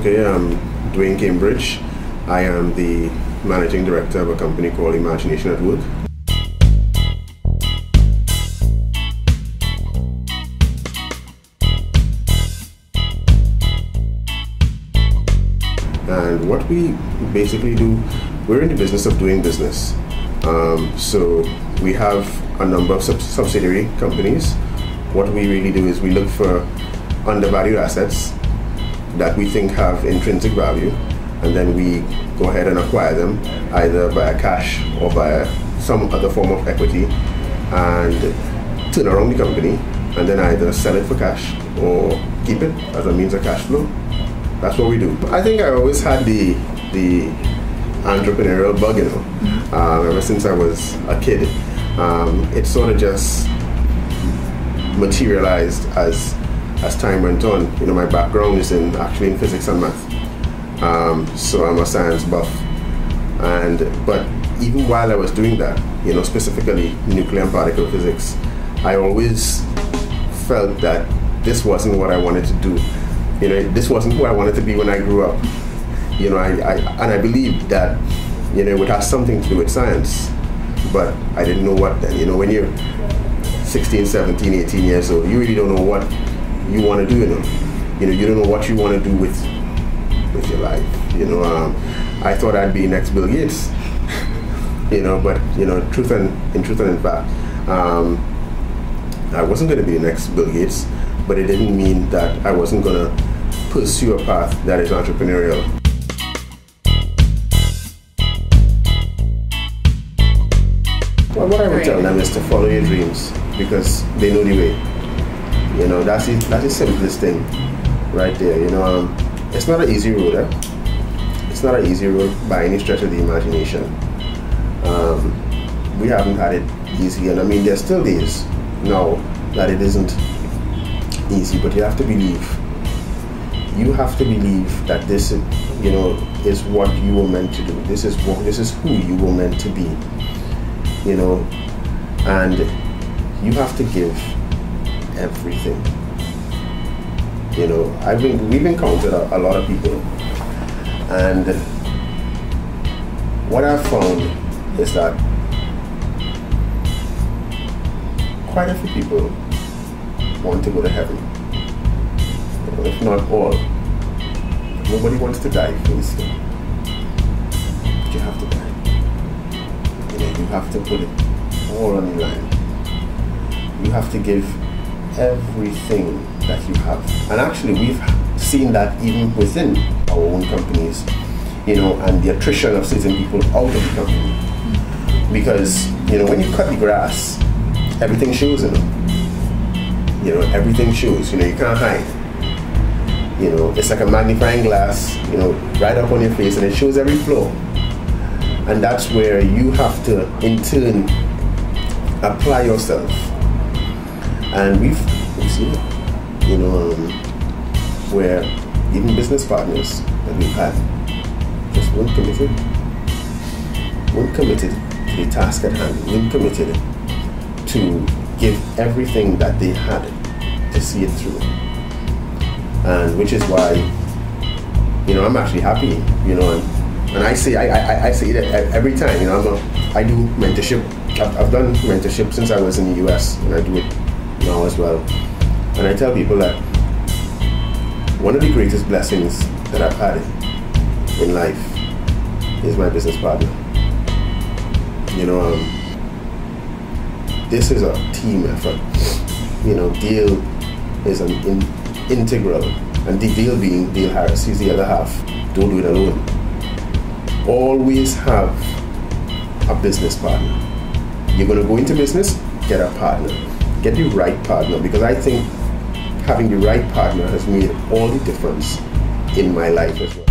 Okay, I'm Dwayne Cambridge. I am the managing director of a company called Imagination at Work. And what we basically do, we're in the business of doing business. So we have a number of subsidiary companies. What we really do is we look for undervalued assets that we think have intrinsic value, and then we go ahead and acquire them either via cash or via some other form of equity and turn around the company and then either sell it for cash or keep it as a means of cash flow. That's what we do. I think I always had the entrepreneurial bug, ever since I was a kid. It sort of just materialized as time went on. My background is actually in physics and math, so I'm a science buff. But even while I was doing that, specifically nuclear and particle physics, I always felt that this wasn't what I wanted to do. This wasn't who I wanted to be when I grew up. I believed that it has something to do with science, but I didn't know what then. When you're 16, 17, 18 years old, you really don't know what you want to do. You don't know what you want to do with your life. I thought I'd be next Bill Gates. But in truth and in fact, I wasn't going to be the next Bill Gates, but it didn't mean that I wasn't going to pursue a path that is entrepreneurial. Well, what I would tell them is to follow your dreams, because they know the way. That's the simplest thing right there. It's not an easy road. It's not an easy road by any stretch of the imagination. We haven't had it easy, and there's still days now that it isn't easy, but you have to believe. You have to believe that this is what you were meant to do. This is who you were meant to be. And you have to give everything. We've encountered a lot of people, and what I've found is that quite a few people want to go to heaven, if not all. Nobody wants to die first, but you have to die. You have to put it all on the line. You have to give everything that you have. And actually, we've seen that even within our own companies, and the attrition of certain people out of the company. Because, when you cut the grass, everything shows, everything shows, you can't hide. It's like a magnifying glass, right up on your face, and it shows every flaw. And that's where you have to, in turn, apply yourself. And we've seen it, where even business partners that we've had just weren't committed to the task at hand, weren't committed to give everything that they had to see it through. And which is why, I'm actually happy, and I say it every time. I do mentorship. I've done mentorship since I was in the US, and I do it now as well. And I tell people that one of the greatest blessings that I've had in life is my business partner. This is a team effort. Dale is an integral, and the Dale being Dale Harris, he's the other half. Don't do it alone. Always have a business partner. You're going to go into business, get a partner. Get the right partner, because I think having the right partner has made all the difference in my life as well.